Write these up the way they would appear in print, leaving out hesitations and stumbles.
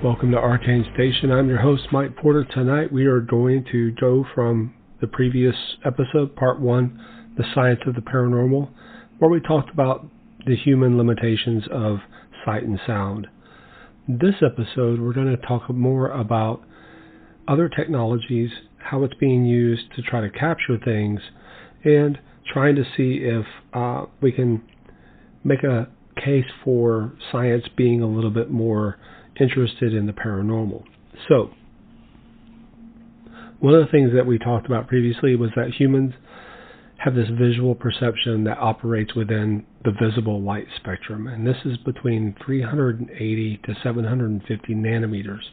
Welcome to Arcane Station. I'm your host, Mike Porter. Tonight we are going to go from the previous episode, part 1, The Science of the Paranormal, where we talked about the human limitations of sight and sound. This episode, we're going to talk more about other technologies, how it's being used to try to capture things, and trying to see if we can make a case for science being a little bit more interested in the paranormal. So, one of the things that we talked about previously was that humans have this visual perception that operates within the visible light spectrum, and this is between 380 to 750 nanometers.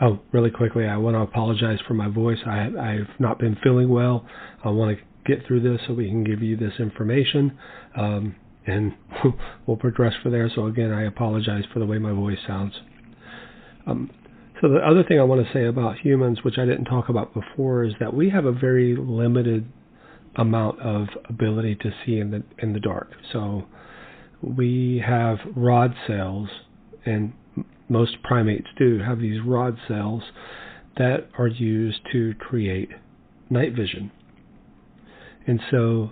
Oh, really quickly, I want to apologize for my voice. I've not been feeling well. I want to get through this so we can give you this information, and we'll progress from there. So again, I apologize for the way my voice sounds. So the other thing I want to say about humans, which I didn't talk about before, is that we have a very limited amount of ability to see in the dark. So we have rod cells, and most primates do have these rod cells that are used to create night vision. And so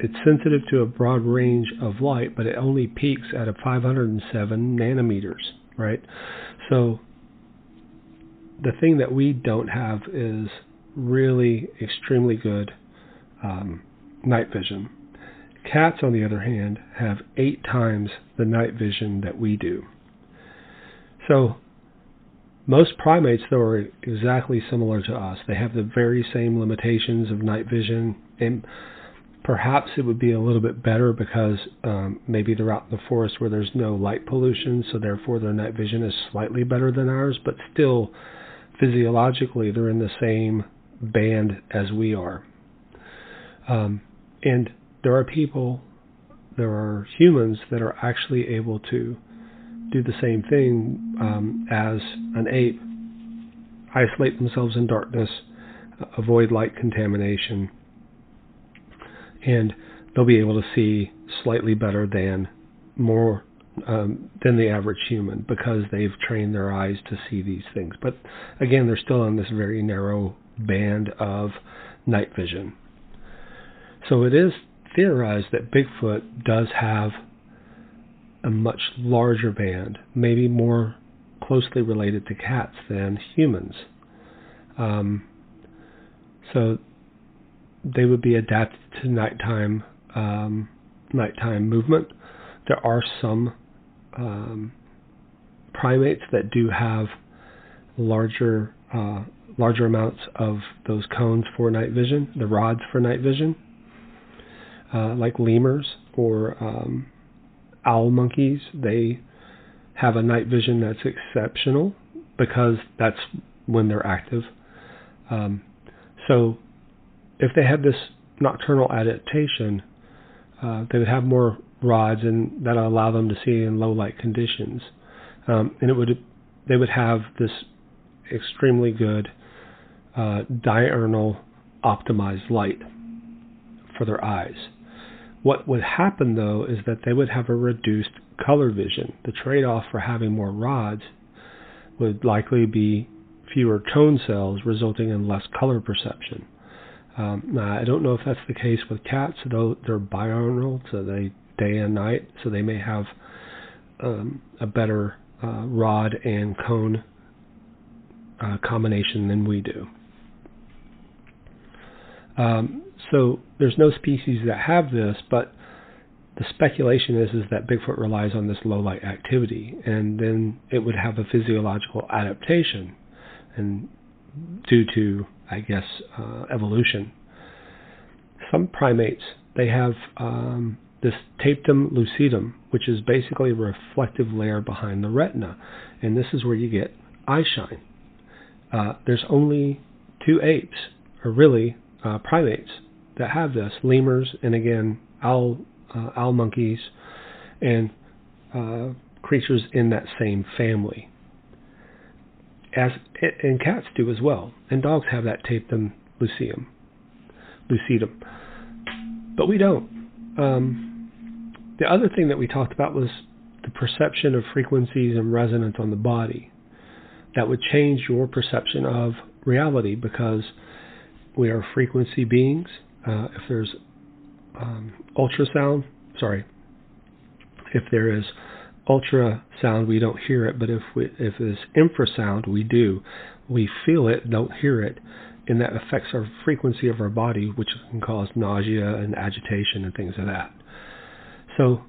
it's sensitive to a broad range of light, but it only peaks at a 507 nanometers, right? So the thing that we don't have is really extremely good night vision. Cats, on the other hand, have 8 times the night vision that we do. So most primates, though, are exactly similar to us. They have the very same limitations of night vision, and perhaps it would be a little bit better because maybe they're out in the forest where there's no light pollution, so therefore their night vision is slightly better than ours, but still, physiologically, they're in the same band as we are. And there are humans that are actually able to do the same thing as an ape, isolate themselves in darkness, avoid light contamination, and they'll be able to see slightly better than the average human because they've trained their eyes to see these things. But again, they're still in this very narrow band of night vision. So it is theorized that Bigfoot does have a much larger band, maybe more closely related to cats than humans. So they would be adapted to nighttime movement. There are some primates that do have larger amounts of those cones for night vision, the rods for night vision, like lemurs or owl monkeys. They have a night vision that's exceptional because that's when they're active. So if they have this nocturnal adaptation, they would have more rods, and that'll allow them to see in low light conditions. And they would have this extremely good diurnal optimized light for their eyes. What would happen, though, is that they would have a reduced color vision. The trade-off for having more rods would likely be fewer tone cells, resulting in less color perception. Now, I don't know if that's the case with cats, though they're biurnal, so they day and night, so they may have a better rod and cone combination than we do. So there's no species that have this, but the speculation is that Bigfoot relies on this low light activity, and then it would have a physiological adaptation, and due to, I guess, evolution. Some primates, they have this tapetum lucidum, which is basically a reflective layer behind the retina, and this is where you get eye shine. There's only 2 apes, or really primates, that have this: lemurs, and again owl monkeys, and creatures in that same family. And cats do as well, and dogs have that tapetum lucidum, but we don't. The other thing that we talked about was the perception of frequencies and resonance on the body. That would change your perception of reality, because we are frequency beings. If there's if there is ultrasound, we don't hear it, but if it's infrasound, we do. We feel it, don't hear it, and that affects our frequency of our body, which can cause nausea and agitation and things like that. So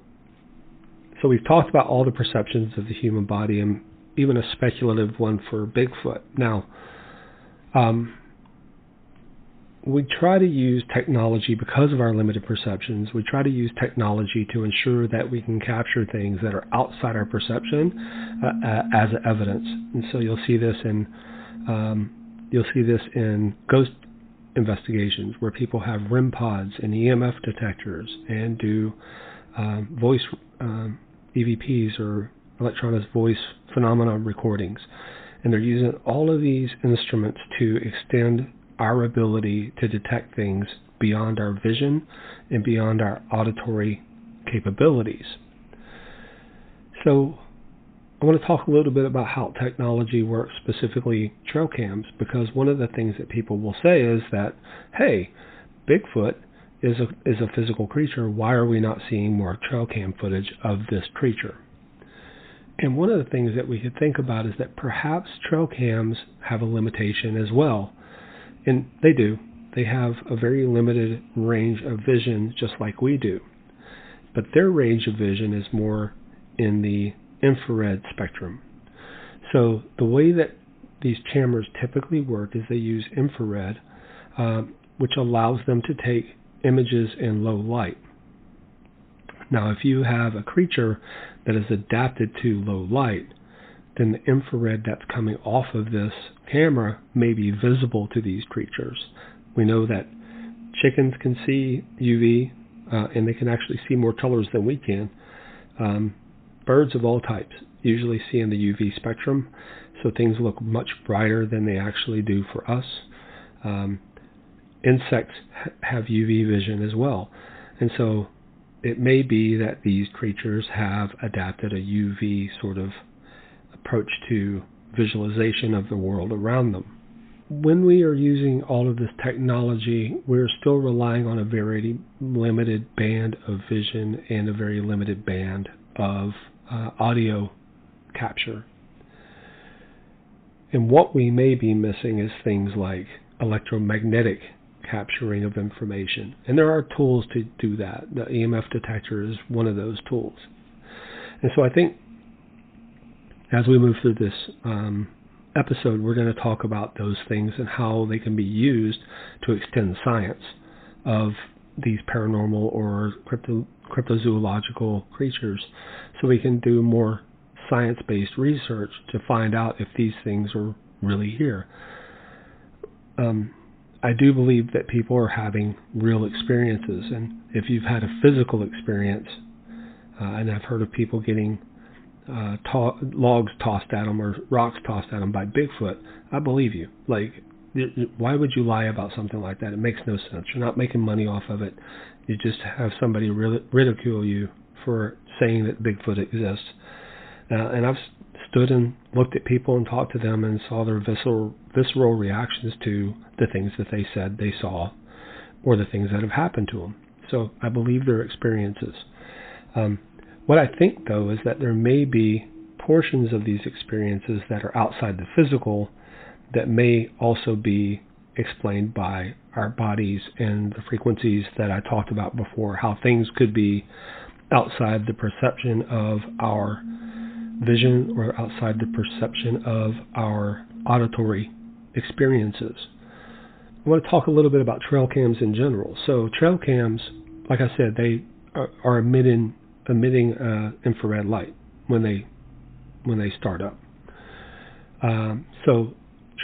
we've talked about all the perceptions of the human body, and even a speculative one for Bigfoot. Now, we try to use technology because of our limited perceptions. We try to use technology to ensure that we can capture things that are outside our perception as evidence. And so you'll see this in ghost investigations, where people have REM pods and EMF detectors and do voice EVPs, or electronic voice phenomena recordings. And they're using all of these instruments to extend our ability to detect things beyond our vision and beyond our auditory capabilities. So I want to talk a little bit about how technology works, specifically trail cams, because one of the things that people will say is that, hey, Bigfoot is a physical creature. Why are we not seeing more trail cam footage of this creature? And one of the things that we could think about is that perhaps trail cams have a limitation as well. And they do. They have a very limited range of vision, just like we do. But their range of vision is more in the infrared spectrum. So the way that these cameras typically work is they use infrared, which allows them to take images in low light. Now, if you have a creature that is adapted to low light, then the infrared that's coming off of this camera may be visible to these creatures. We know that chickens can see UV, and they can actually see more colors than we can. Birds of all types usually see in the UV spectrum, so things look much brighter than they actually do for us. Insects have UV vision as well, and so it may be that these creatures have adapted a UV sort of approach to visualization of the world around them. When we are using all of this technology, we're still relying on a very limited band of vision and a very limited band of audio capture. And what we may be missing is things like electromagnetic capturing of information. And there are tools to do that. The EMF detector is one of those tools. And so I think as we move through this episode, we're going to talk about those things and how they can be used to extend science of these paranormal or cryptozoological creatures, so we can do more science-based research to find out if these things are really here. I do believe that people are having real experiences, and if you've had a physical experience, and I've heard of people getting logs tossed at them or rocks tossed at them by Bigfoot, I believe you. Like, why would you lie about something like that? It makes no sense. You're not making money off of it. You just have somebody ridicule you for saying that Bigfoot exists. And I've stood and looked at people and talked to them and saw their visceral reactions to the things that they said they saw or the things that have happened to them. So I believe their experiences. What I think, though, is that there may be portions of these experiences that are outside the physical that may also be explained by our bodies and the frequencies that I talked about before, how things could be outside the perception of our vision or outside the perception of our auditory experiences. I want to talk a little bit about trail cams in general. So trail cams, like I said, they are emitting infrared light when they start up. So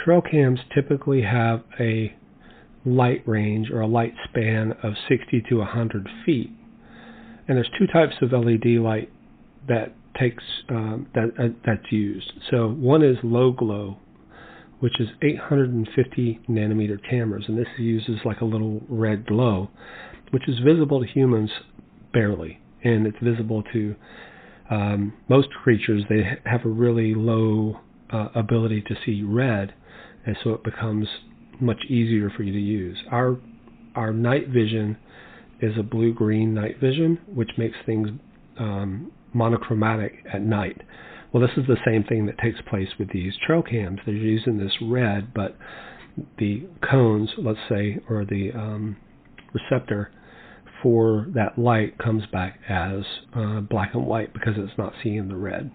trail cams typically have a light range or a light span of 60 to 100 feet. And there's two types of LED light that that's used. So one is low glow, which is 850 nanometer cameras, and this uses like a little red glow, which is visible to humans barely, and it's visible to most creatures, they have a really low ability to see red, and so it becomes much easier for you to use. Our night vision is a blue-green night vision, which makes things monochromatic at night. Well, this is the same thing that takes place with these trail cams. They're using this red, but the cones, let's say, or the receptor for that light comes back as black and white because it's not seeing the red.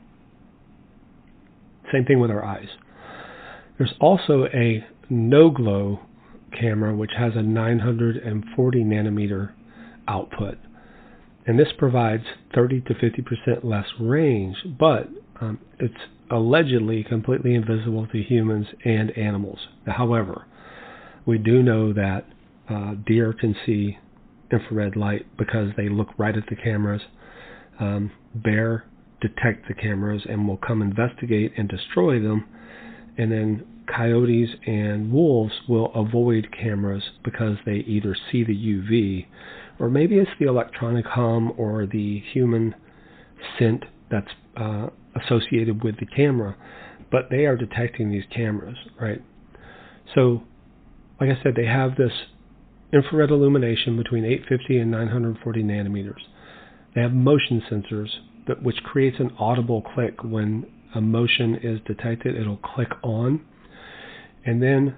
Same thing with our eyes. There's also a no-glow camera which has a 940 nanometer output, and this provides 30 to 50% less range, but it's allegedly completely invisible to humans and animals. However, we do know that deer can see infrared light because they look right at the cameras. Bear detect the cameras and will come investigate and destroy them, and then coyotes and wolves will avoid cameras because they either see the UV, or maybe it's the electronic hum or the human scent that's associated with the camera, but they are detecting these cameras, right? So, like I said, they have this infrared illumination between 850 and 940 nanometers. They have motion sensors, which creates an audible click when a motion is detected. It'll click on, and then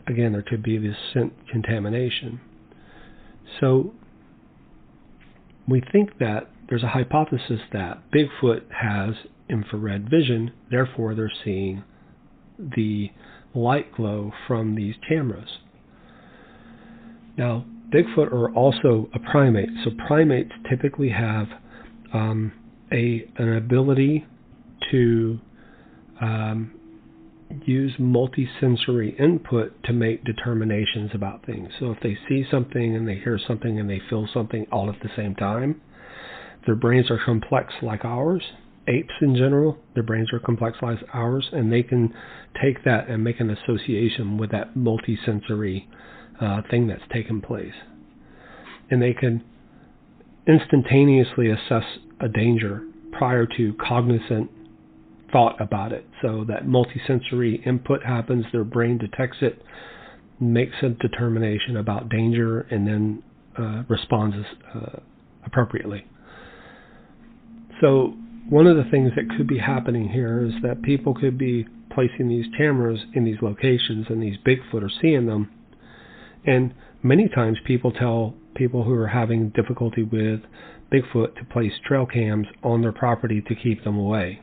again there could be this scent contamination. So we think that there's a hypothesis that Bigfoot has infrared vision, therefore they're seeing the light glow from these cameras. Now, Bigfoot are also a primate, so primates typically have an ability to use multisensory input to make determinations about things. So if they see something and they hear something and they feel something all at the same time, their brains are complex like ours. Apes in general, their brains are complex like ours, and they can take that and make an association with that multisensory thing that's taken place. And they can instantaneously assess a danger prior to cognizant thought about it. So that multisensory input happens, their brain detects it, makes a determination about danger, and then responds appropriately. So one of the things that could be happening here is that people could be placing these cameras in these locations, and these Bigfoot are seeing them. And many times people tell people who are having difficulty with Bigfoot to place trail cams on their property to keep them away.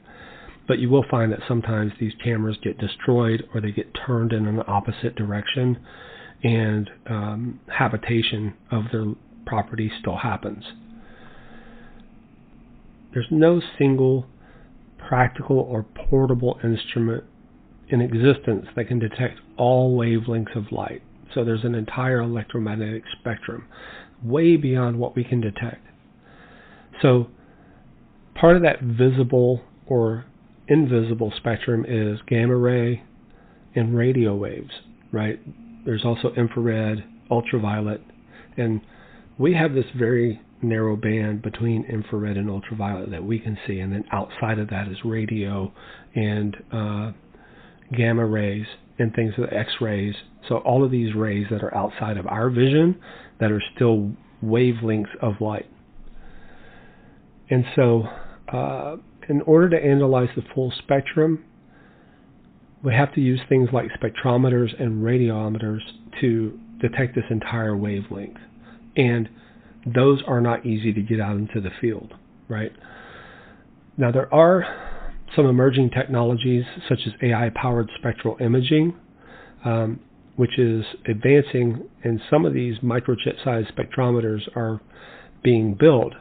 But you will find that sometimes these cameras get destroyed or they get turned in an opposite direction, and habitation of their property still happens. There's no single practical or portable instrument in existence that can detect all wavelengths of light. So there's an entire electromagnetic spectrum, way beyond what we can detect. So part of that visible or invisible spectrum is gamma ray and radio waves, right? There's also infrared, ultraviolet, and we have this very narrow band between infrared and ultraviolet that we can see, and then outside of that is radio and gamma rays and things like X-rays. So all of these rays that are outside of our vision that are still wavelengths of light. And so in order to analyze the full spectrum, we have to use things like spectrometers and radiometers to detect this entire wavelength. And those are not easy to get out into the field, right? Now there are some emerging technologies such as AI-powered spectral imaging, which is advancing, and some of these microchip-sized spectrometers are being built,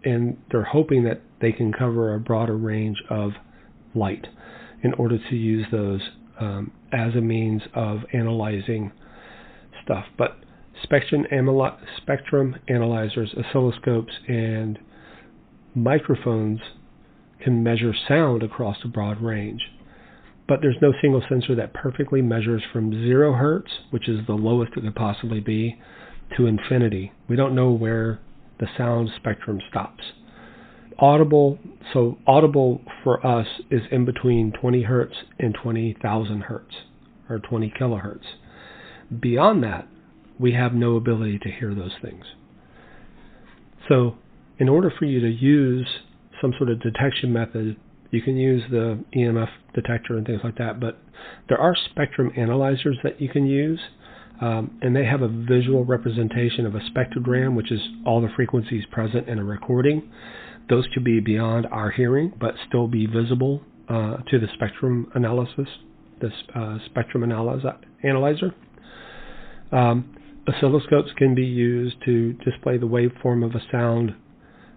and they're hoping that they can cover a broader range of light in order to use those as a means of analyzing stuff. But spectrum analyzers, oscilloscopes, and microphones can measure sound across a broad range. But there's no single sensor that perfectly measures from 0 hertz, which is the lowest it could possibly be, to infinity. We don't know where the sound spectrum stops. audible for us is in between 20 hertz and 20,000 hertz, or 20 kilohertz. Beyond that, we have no ability to hear those things. So in order for you to use some sort of detection method, you can use the EMF detector and things like that, but there are spectrum analyzers that you can use, and they have a visual representation of a spectrogram, which is all the frequencies present in a recording. Those could be beyond our hearing, but still be visible to the spectrum analysis, this spectrum analyzer. Oscilloscopes can be used to display the waveform of a sound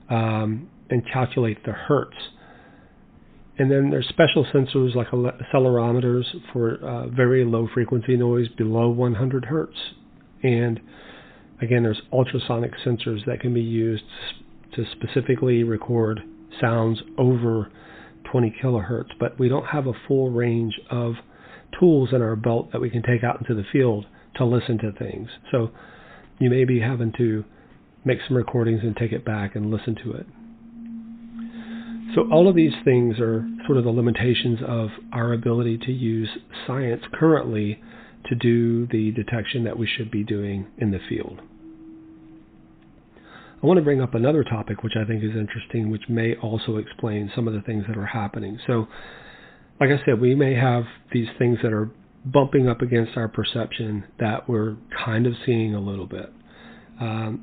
and calculate the hertz. And then there's special sensors like accelerometers for very low frequency noise below 100 hertz. And again, there's ultrasonic sensors that can be used to specifically record sounds over 20 kilohertz. But we don't have a full range of tools in our belt that we can take out into the field to listen to things. So you may be having to make some recordings and take it back and listen to it. So all of these things are sort of the limitations of our ability to use science currently to do the detection that we should be doing in the field. I want to bring up another topic which I think is interesting, which may also explain some of the things that are happening. So, like I said, we may have these things that are bumping up against our perception that we're kind of seeing a little bit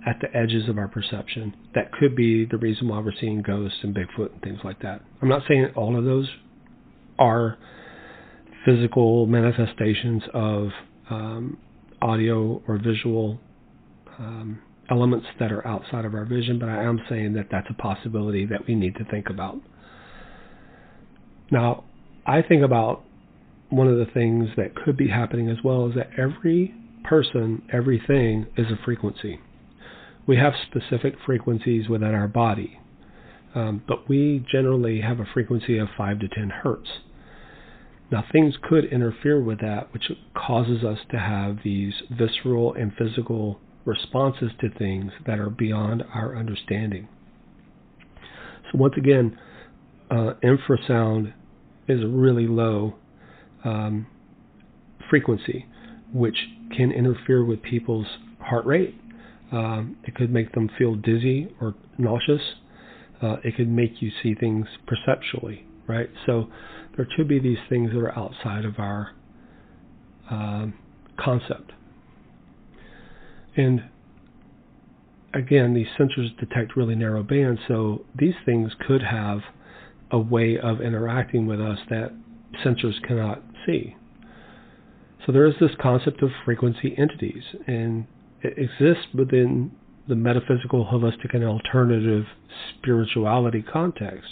at the edges of our perception. That could be the reason why we're seeing ghosts and Bigfoot and things like that. I'm not saying all of those are physical manifestations of audio or visual elements that are outside of our vision, but I am saying that that's a possibility that we need to think about. Now, I think about one of the things that could be happening as well is that every person, everything is a frequency. We have specific frequencies within our body, but we generally have a frequency of 5 to 10 hertz. Now, things could interfere with that, which causes us to have these visceral and physical responses to things that are beyond our understanding. So once again, infrasound is a really low frequency, which can interfere with people's heart rate. It could make them feel dizzy or nauseous. It could make you see things perceptually, right? So there could be these things that are outside of our concept. And again, these sensors detect really narrow bands, so these things could have a way of interacting with us that sensors cannot see. So there is this concept of frequency entities, and it exists within the metaphysical, holistic, and alternative spirituality context,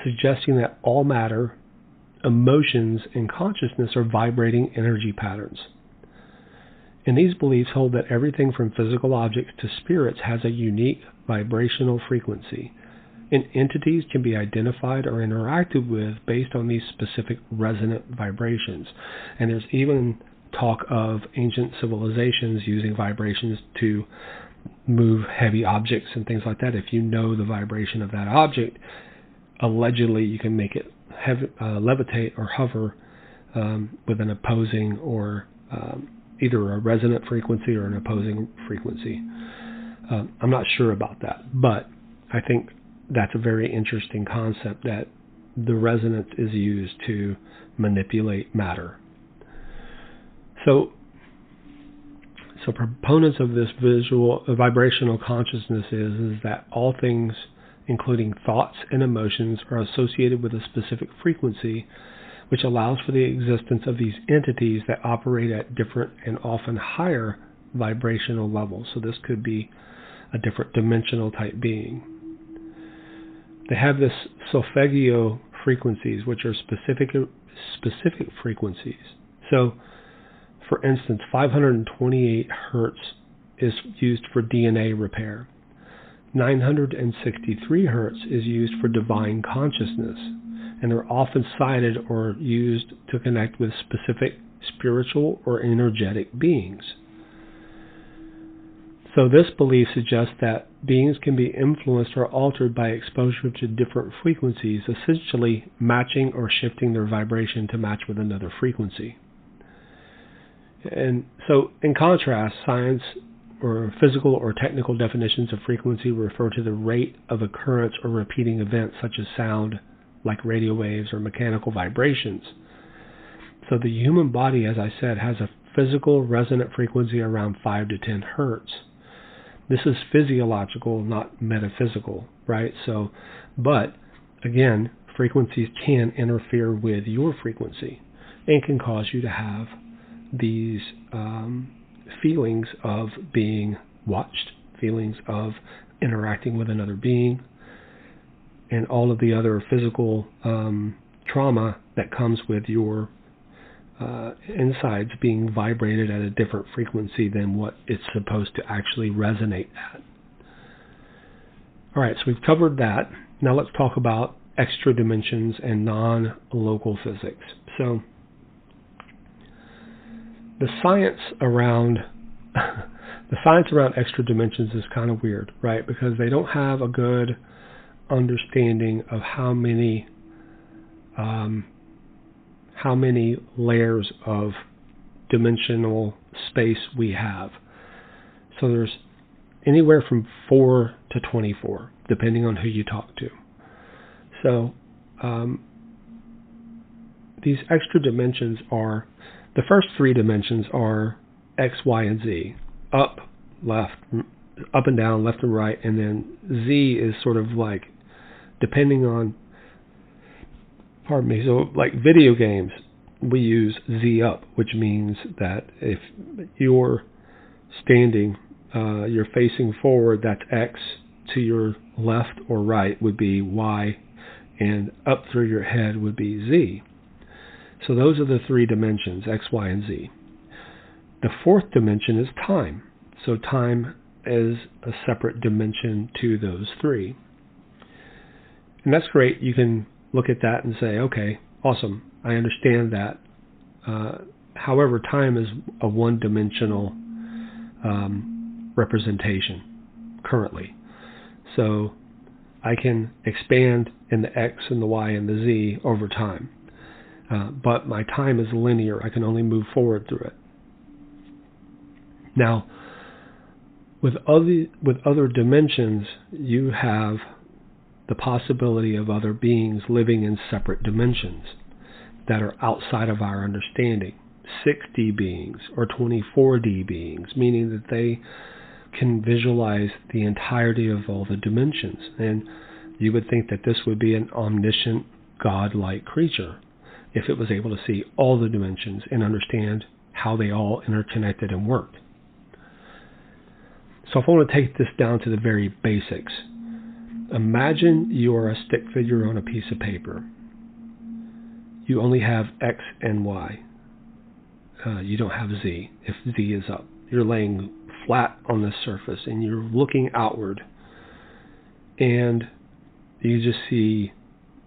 suggesting that all matter, emotions, and consciousness are vibrating energy patterns. And these beliefs hold that everything from physical objects to spirits has a unique vibrational frequency, and entities can be identified or interacted with based on these specific resonant vibrations. And there's even talk of ancient civilizations using vibrations to move heavy objects and things like that. If you know the vibration of that object, allegedly you can make it levitate or hover with an opposing or either a resonant frequency or an opposing frequency. I'm not sure about that, but I think that's a very interesting concept, that the resonance is used to manipulate matter. So proponents of this vibrational consciousness is that all things, including thoughts and emotions, are associated with a specific frequency, which allows for the existence of these entities that operate at different and often higher vibrational levels. So this could be a different dimensional type being. They have this solfeggio frequencies, which are specific frequencies. So, for instance, 528 hertz is used for DNA repair. 963 hertz is used for divine consciousness, and they're often cited or used to connect with specific spiritual or energetic beings. So this belief suggests that beings can be influenced or altered by exposure to different frequencies, essentially matching or shifting their vibration to match with another frequency. And so, in contrast, science or physical or technical definitions of frequency refer to the rate of occurrence or repeating events such as sound, like radio waves or mechanical vibrations. So the human body, as I said, has a physical resonant frequency around 5 to 10 hertz. This is physiological, not metaphysical, right? So, but again, frequencies can interfere with your frequency and can cause you to have these feelings of being watched, feelings of interacting with another being, and all of the other physical trauma that comes with your insides being vibrated at a different frequency than what it's supposed to actually resonate at. All right, so we've covered that. Now let's talk about extra dimensions and non-local physics. So the science around extra dimensions is kind of weird, right? Because they don't have a good understanding of how many layers of dimensional space we have. So there's anywhere from 4 to 24, depending on who you talk to. So these extra dimensions are, the first 3 dimensions are X, Y, and Z. Up, left, up and down, left and right, and then Z is sort of like, depending on, so like video games, we use Z up, which means that if you're standing, you're facing forward, that's X, to your left or right would be Y, and up through your head would be Z. So those are the 3 dimensions, X, Y, and Z. The 4th dimension is time. So time is a separate dimension to those 3. And that's great. You can look at that and say, okay, awesome, I understand that. However, time is a one-dimensional representation currently. So I can expand in the X and the Y and the Z over time. But my time is linear. I can only move forward through it. Now, with other dimensions, you have the possibility of other beings living in separate dimensions that are outside of our understanding. 6D beings or 24D beings, meaning that they can visualize the entirety of all the dimensions. And you would think that this would be an omniscient, godlike creature if it was able to see all the dimensions and understand how they all interconnected and worked. So if I want to take this down to the very basics, imagine you are a stick figure on a piece of paper. You only have X and Y. You don't have Z if Z is up. You're laying flat on the surface and you're looking outward, and you just see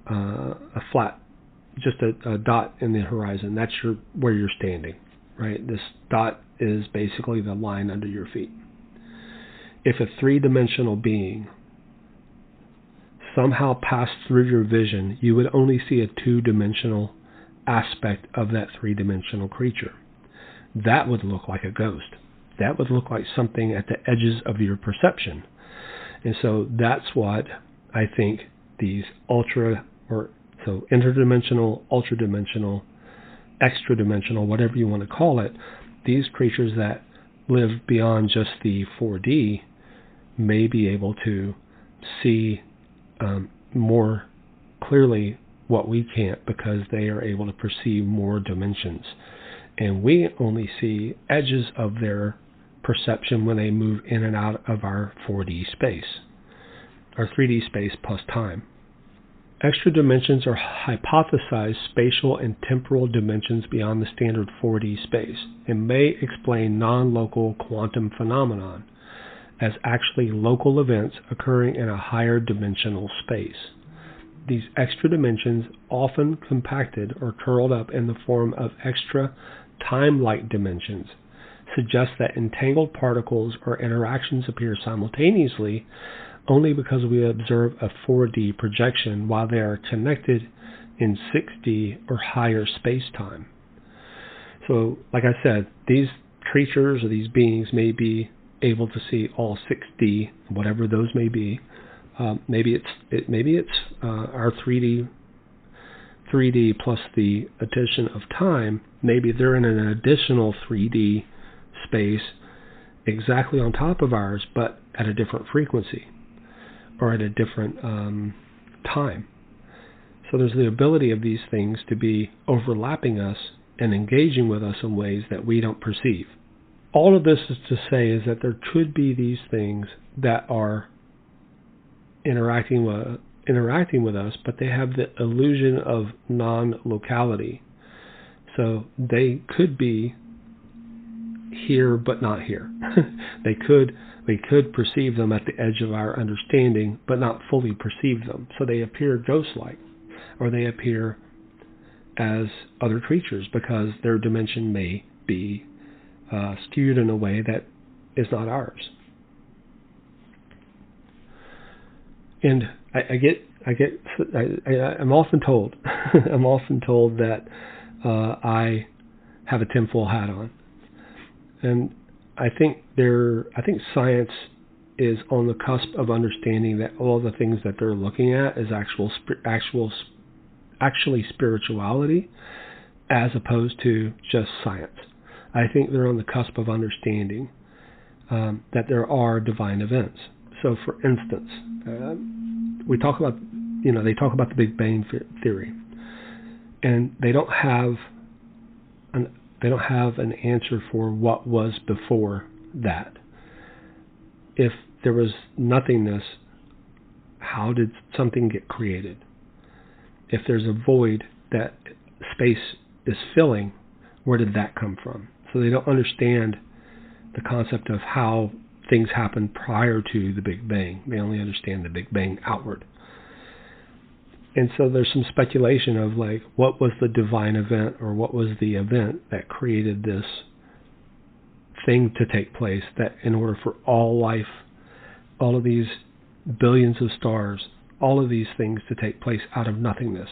a flat, just a dot in the horizon. That's where you're standing, right? This dot is basically the line under your feet. If a 3-dimensional being somehow passed through your vision, you would only see a 2-dimensional aspect of that 3-dimensional creature. That would look like a ghost. That would look like something at the edges of your perception. And so that's what I think these interdimensional, ultradimensional, extra-dimensional, whatever you want to call it, these creatures that live beyond just the 4D may be able to see more clearly what we can't, because they are able to perceive more dimensions. And we only see edges of their perception when they move in and out of our 4D space, our 3D space plus time. Extra dimensions are hypothesized spatial and temporal dimensions beyond the standard 4D space and may explain non-local quantum phenomenon as actually local events occurring in a higher dimensional space. These extra dimensions, often compacted or curled up in the form of extra time-like dimensions, suggests that entangled particles or interactions appear simultaneously only because we observe a 4D projection while they are connected in 6D or higher space-time. So, like I said, these creatures or these beings may be able to see all 6D, whatever those may be. Maybe it's our 3D plus the addition of time. Maybe they're in an additional 3D space exactly on top of ours, but at a different frequency or at a different time. So there's the ability of these things to be overlapping us and engaging with us in ways that we don't perceive. All of this is to say is that there could be these things that are interacting with us, but they have the illusion of non-locality. So they could be here but not here. We could perceive them at the edge of our understanding, but not fully perceive them. So they appear ghost-like, or they appear as other creatures because their dimension may be skewed in a way that is not ours. And I'm often told, that I have a tinfoil hat on, and I think science is on the cusp of understanding that all the things that they're looking at is actually spirituality, as opposed to just science. I think they're on the cusp of understanding that there are divine events. So, for instance, they talk about the Big Bang theory, and they don't have an answer for what was before that. If there was nothingness, how did something get created? If there's a void that space is filling, where did that come from? So they don't understand the concept of how things happened prior to the Big Bang. They only understand the Big Bang outward. And so there's some speculation of like, what was the divine event, or what was the event that created this thing to take place, that in order for all life, all of these billions of stars, all of these things to take place out of nothingness.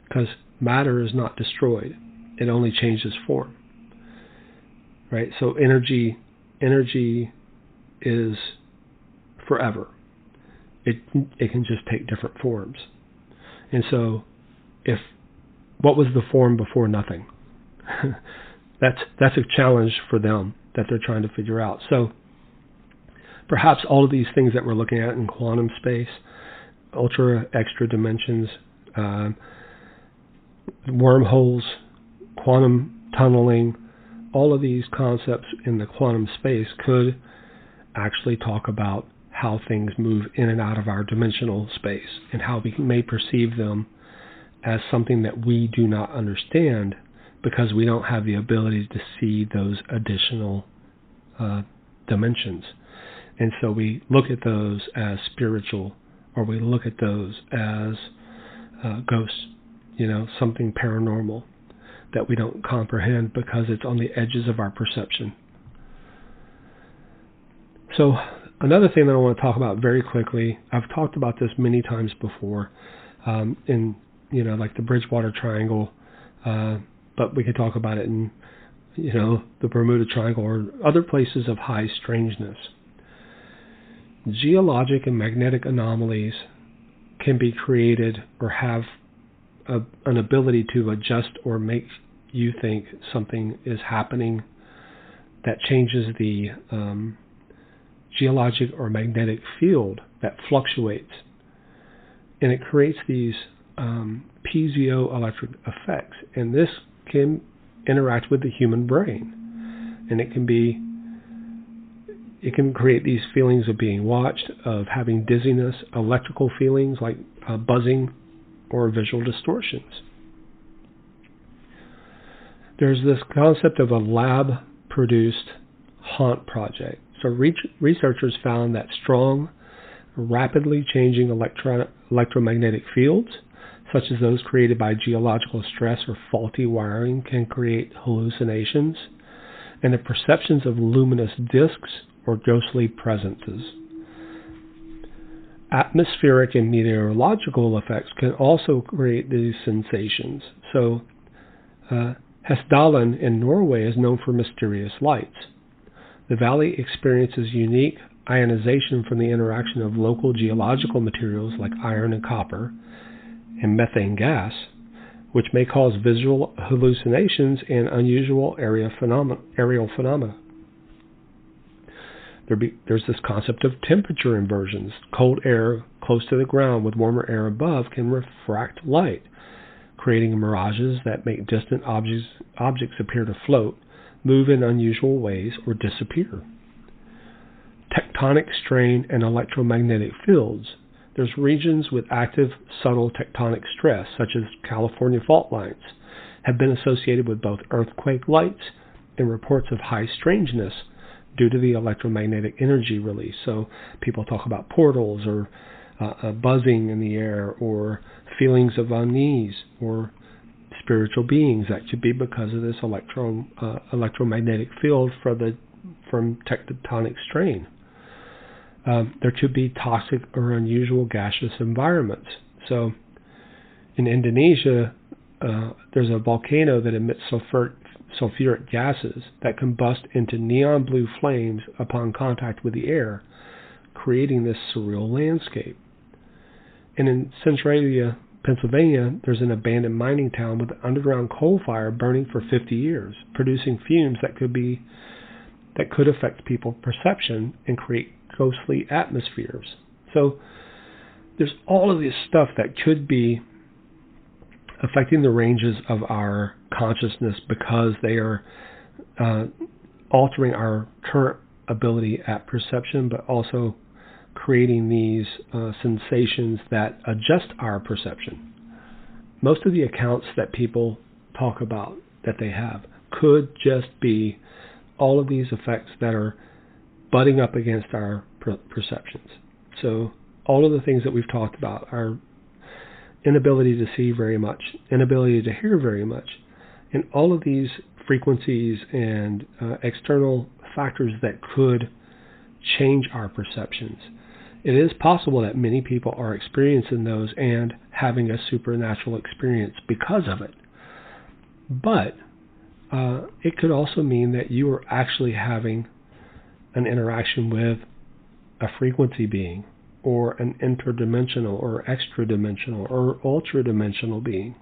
Because matter is not destroyed. It only changes form. Right? So energy is forever. It can just take different forms. And so, what was the form before nothing? That's a challenge for them that they're trying to figure out. So, perhaps all of these things that we're looking at in quantum space, ultra extra dimensions, wormholes, quantum tunneling, all of these concepts in the quantum space could actually talk about how things move in and out of our dimensional space, and how we may perceive them as something that we do not understand because we don't have the ability to see those additional dimensions. And so we look at those as spiritual, or we look at those as ghosts, something paranormal that we don't comprehend because it's on the edges of our perception. So another thing that I want to talk about very quickly, I've talked about this many times before, in like the Bridgewater Triangle, but we could talk about it in the Bermuda Triangle or other places of high strangeness. Geologic and magnetic anomalies can be created or have an ability to adjust or make you think something is happening that changes the geologic or magnetic field that fluctuates. And it creates these piezoelectric effects. And this can interact with the human brain. And it can create these feelings of being watched, of having dizziness, electrical feelings like buzzing, or visual distortions. There's this concept of a lab-produced haunt project. So researchers found that strong, rapidly changing electromagnetic fields, such as those created by geological stress or faulty wiring, can create hallucinations and the perceptions of luminous disks or ghostly presences. Atmospheric and meteorological effects can also create these sensations. So, Hessdalen in Norway is known for mysterious lights. The valley experiences unique ionization from the interaction of local geological materials like iron and copper and methane gas, which may cause visual hallucinations and unusual aerial phenomena. There's this concept of temperature inversions. Cold air close to the ground with warmer air above can refract light, creating mirages that make distant objects appear to float, move in unusual ways, or disappear. Tectonic strain and electromagnetic fields. There's regions with active, subtle tectonic stress, such as California fault lines, have been associated with both earthquake lights and reports of high strangeness due to the electromagnetic energy release. So people talk about portals or a buzzing in the air or feelings of unease or spiritual beings. That could be because of this electromagnetic field from tectonic strain. There could be toxic or unusual gaseous environments. So in Indonesia, there's a volcano that emits sulfuric gases that combust into neon blue flames upon contact with the air, creating this surreal landscape. And in Centralia, Pennsylvania, there's an abandoned mining town with an underground coal fire burning for 50 years, producing fumes that could affect people's perception and create ghostly atmospheres. So there's all of this stuff that could be affecting the ranges of our consciousness because they are altering our current ability at perception, but also creating these sensations that adjust our perception. Most of the accounts that people talk about that they have could just be all of these effects that are butting up against our perceptions. So all of the things that we've talked about, our inability to see very much, inability to hear very much, and all of these frequencies and external factors that could change our perceptions. It is possible that many people are experiencing those and having a supernatural experience because of it. But it could also mean that you are actually having an interaction with a frequency being, or an interdimensional or extra-dimensional or ultra-dimensional being.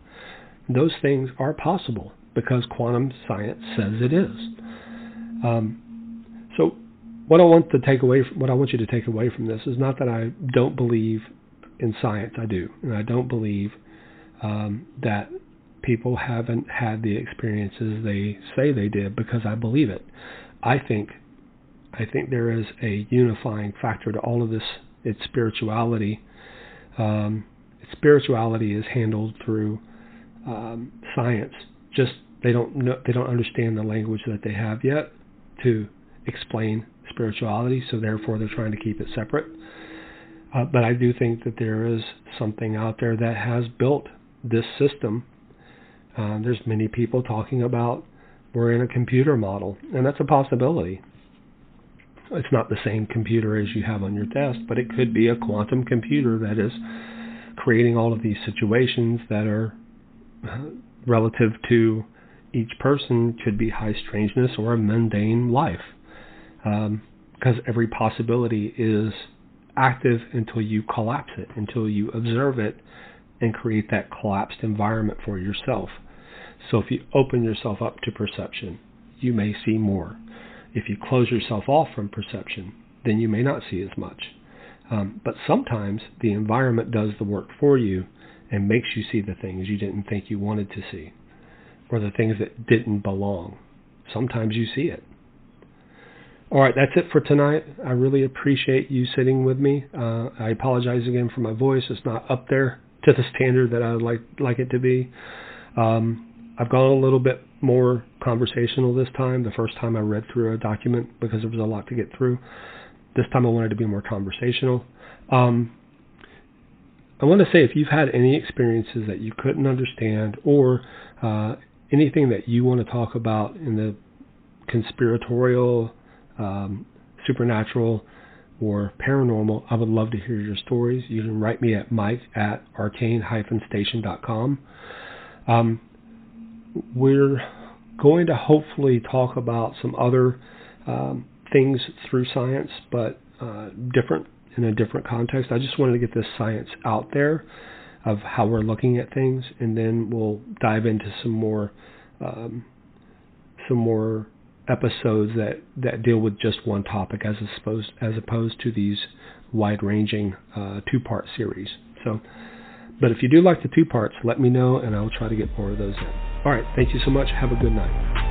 Those things are possible because quantum science says it is. So what I want you to take away from this is not that I don't believe in science. I do, and I don't believe that people haven't had the experiences they say they did, because I believe it. I think there is a unifying factor to all of this. It's spirituality. Spirituality is handled through science. Just they don't understand the language that they have yet to explain spirituality. So therefore, they're trying to keep it separate. But I do think that there is something out there that has built this system. There's many people talking about we're in a computer model, and that's a possibility. It's not the same computer as you have on your desk, but it could be a quantum computer that is creating all of these situations that are relative to each person, could be high strangeness or a mundane life. Because every possibility is active until you collapse it, until you observe it and create that collapsed environment for yourself. So if you open yourself up to perception, you may see more. If you close yourself off from perception, then you may not see as much. But sometimes the environment does the work for you and makes you see the things you didn't think you wanted to see, or the things that didn't belong. Sometimes you see it. All right, that's it for tonight. I really appreciate you sitting with me. I apologize again for my voice. It's not up there to the standard that I would like it to be. I've gone a little bit more conversational this time. The first time I read through a document because there was a lot to get through. This time I wanted to be more conversational. I want to say, if you've had any experiences that you couldn't understand, or anything that you want to talk about in the conspiratorial, supernatural, or paranormal, I would love to hear your stories. You can write me at mike@arcane-station.com. We're going to hopefully talk about some other things through science, but different in a different context. I just wanted to get this science out there of how we're looking at things, and then we'll dive into some more episodes that deal with just one topic as opposed to these wide-ranging two-part series. But if you do like the two parts, let me know, and I'll try to get more of those in. All right, thank you so much. Have a good night.